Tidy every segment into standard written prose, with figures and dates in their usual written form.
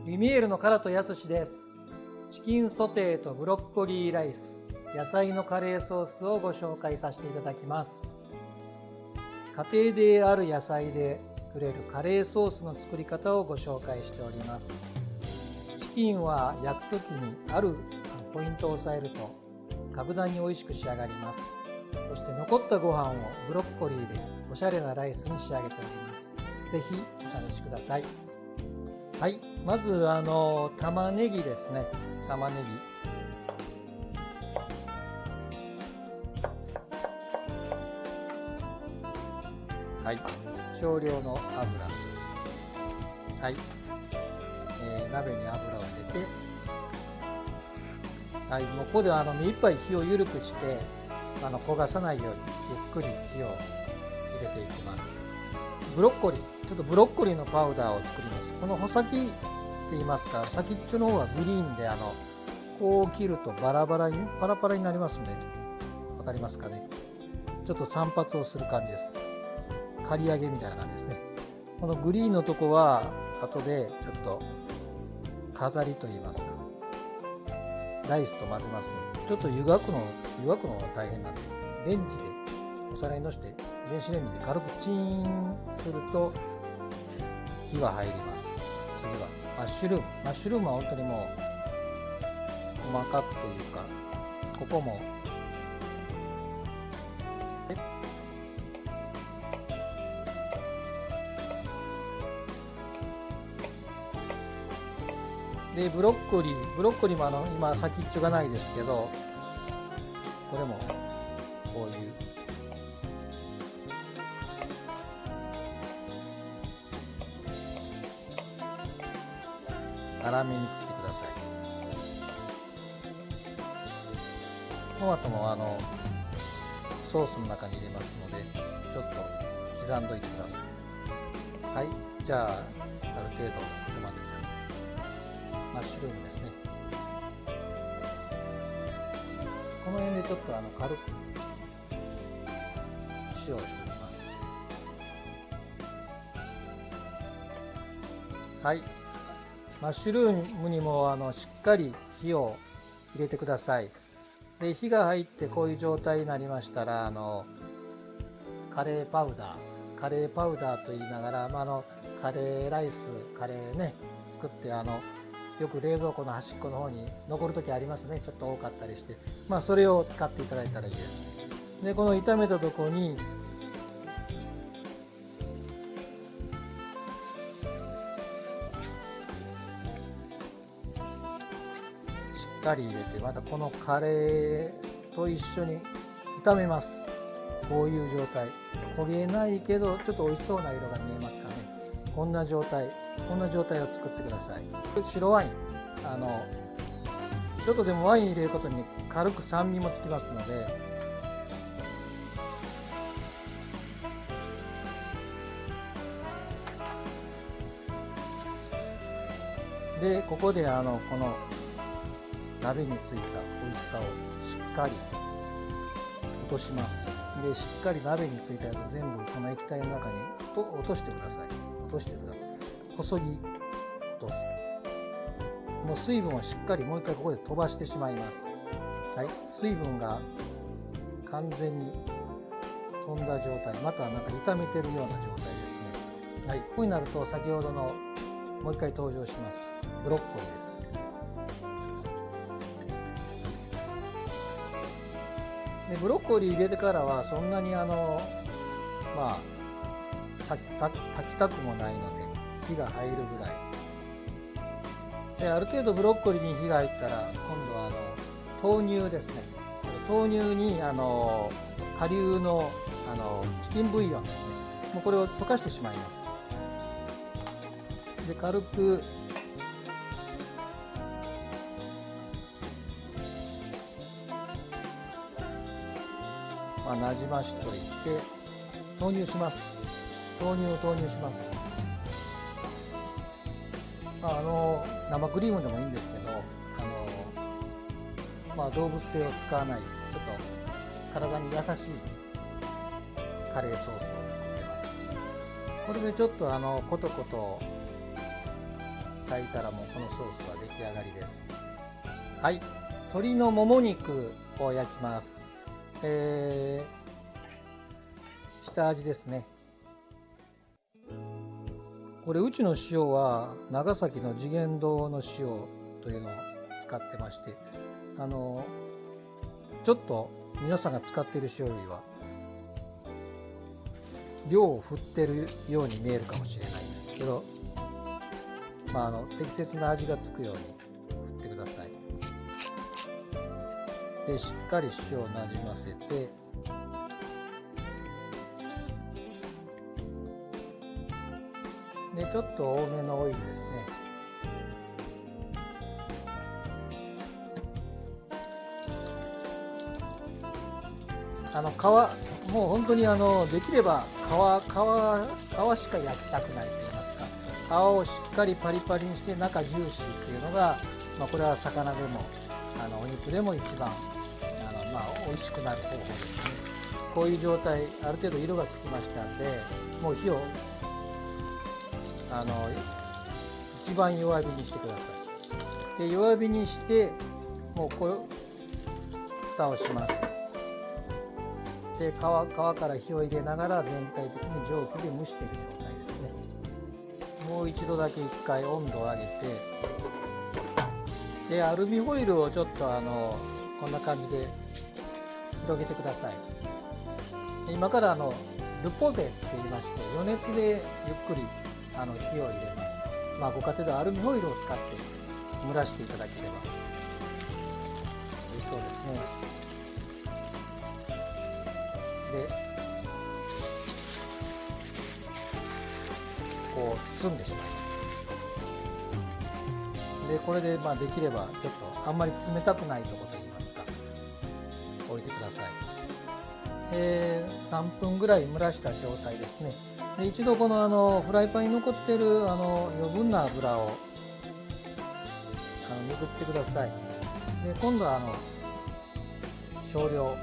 リミエールの唐戸康です。チキンソテーとブロッコリーライス、野菜のカレーソースをご紹介させていただきます。家庭である野菜で作れるカレーソースの作り方をご紹介しております。チキンは焼くときにあるポイントを押さえると格段に美味しく仕上がります。そして残ったご飯をブロッコリーでおしゃれなライスに仕上げております。ぜひお試しください。はい、まず玉ねぎですね。玉ねぎ。はい、少量の油。はい、鍋に油を入れて、はい、もうここで目いっぱい火を緩くして焦がさないようにゆっくり火を入れていきます。ブロッコリー、ちょっとブロッコリーのパウダーを作ります。この穂先って言いますか、先っちょの方がグリーンでこう切るとパラパラになりますね。わかりますかね。ちょっと散髪をする感じです。刈り上げみたいな感じですね。このグリーンのとこは後でちょっと飾りと言いますか、ライスと混ぜますので、ちょっと湯がくのが大変なんで、レンジでお皿にのして電子レンジで軽くチーンすると火が入ります。次はマッシュルームは本当にもう細かくというか、ここもでブロッコリーも今先っちょがないですけど、これもこういう粗めに切ってください。トマトもソースの中に入れますので、ちょっと刻んどいてください。はい、じゃあある程度トマト、マッシュルームですね。この辺でちょっと軽く塩をしておきます。はい、マッシュルームにもしっかり火を入れてください。で火が入ってこういう状態になりましたらカレーパウダーと言いながら、カレーライス、カレーね作ってよく冷蔵庫の端っこの方に残る時ありますね。ちょっと多かったりして、それを使っていただいたらいいです。でこの炒めたところにしっかり入れて、またこのカレーと一緒に炒めます。こういう状態、焦げないけどちょっと美味しそうな色が見えますかね。こんな状態を作ってください。白ワイン、ちょっとでもワイン入れることに軽く酸味もつきますので、ここでこの鍋についた美味しさをしっかり落とします。でしっかり鍋についたやつを全部この液体の中に落としてください。こそぎ落とす。もう水分をしっかりもう一回ここで飛ばしてしまいます。はい、水分が完全に飛んだ状態、また炒めてるような状態ですね。はい、ここになると先ほどのもう一回登場します。ブロッコリーです。でブロッコリー入れてからはそんなに炊きたくもないので火が入るぐらいで、ある程度ブロッコリーに火が入ったら今度は豆乳ですね。豆乳に顆粒のチキンブイヨンですね。もうこれを溶かしてしまいます。で軽くなじましといて投入します。豆乳を投入します。生クリームでもいいんですけど、動物性を使わないちょっと体に優しいカレーソースを作ってます。これでちょっとコトコト炊いたらもうこのソースは出来上がりです。はい、鶏のもも肉を焼きます。下味ですね。これうちの塩は長崎の次元堂の塩というのを使ってまして、ちょっと皆さんが使っている塩よりは量を振ってるように見えるかもしれないんですけど、適切な味がつくように振ってください。でしっかり塩をなじませて、でちょっと多めのオイルですね。もう本当にできれば皮しか焼きたくないと言いますか、皮をしっかりパリパリにして中ジューシーっていうのが、これは魚でもお肉でも一番美味しくなる方法ですね。こういう状態、ある程度色がつきましたんで、もう火を一番弱火にしてください。で弱火にしてもうこれ蓋をします。で皮から火を入れながら全体的に蒸気で蒸している状態ですね。もう一度だけ一回温度を上げて、でアルミホイルをちょっとこんな感じで広げてください。で今からルポゼって言いまして、余熱でゆっくり火を入れます。ご家庭ではアルミホイルを使って蒸らしていただければ美味しそうですね。でこう包んでしまいます。でこれでできればちょっとあんまり冷たくないところといいますか置いてください。3分ぐらい蒸らした状態ですね。で一度このフライパンに残っている余分な油を拭ってください。で今度は少量、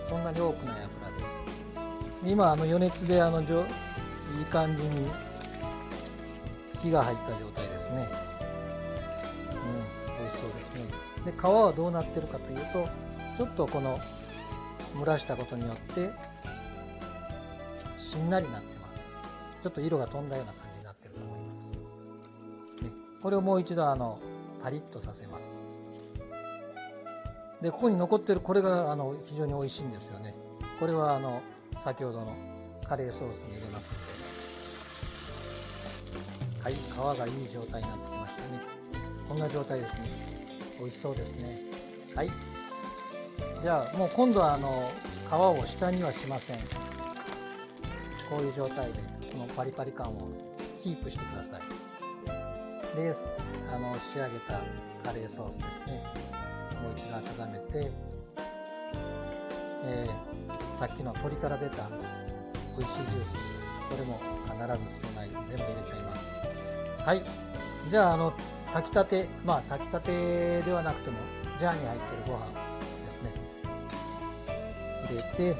そんなに多くない油で、今余熱でいい感じに火が入った状態ですね。美味しそうですね。で皮はどうなってるかというと、ちょっとこの蒸らしたことによってしんなりなってます。ちょっと色が飛んだような感じになってると思います。これをもう一度パリッとさせます。でここに残ってるこれが非常に美味しいんですよね。これは先ほどのカレーソースに入れますので、はい、皮がいい状態になってきましたね。こんな状態ですね。美味しそうですね。はい、じゃあもう今度は皮を下にはしません。こういう状態でこのパリパリ感をキープしてください。で仕上げたカレーソースですね、もう一度温めて、さっきの鶏から出た美味しいジュース、これも必ず捨てないで全部入れちゃいます。はい、じゃあ炊きたて、炊きたてではなくてもジャーに入ってるご飯ですね入れて、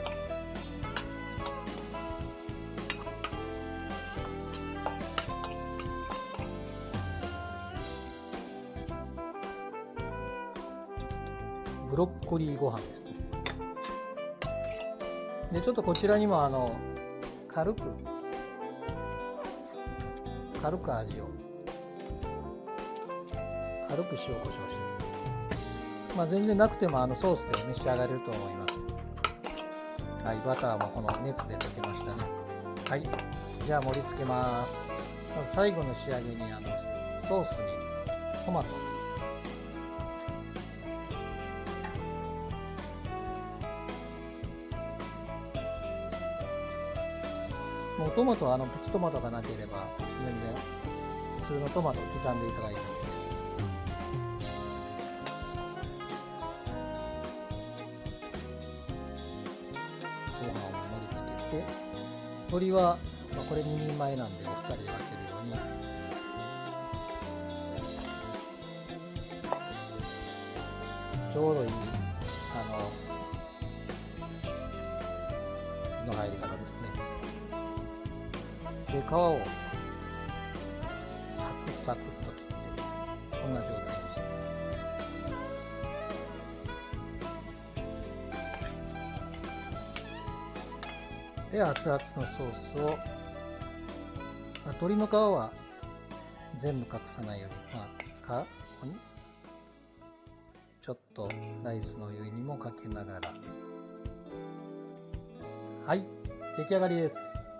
ブロッコリーご飯ですね。でちょっとこちらにも軽く味を軽く塩コショウして、全然なくてもソースで召し上がれると思います。はい、バターもこの熱で溶けましたね。はい、じゃあ盛り付けます。まず最後の仕上げにソースにトマト、もうトマトはプチトマトがなければ全然普通のトマトを刻んでいただいてもいいです。ご飯を盛り付けて、鶏は、これ2人前なんでお二人で分けるようにちょうどいい火の入り方ですね。で皮をササクッと切ってこんな状態にして、で熱々のソースを、鶏の皮は全部隠さないように、ここにちょっとライスの上にもかけながら、はい、出来上がりです。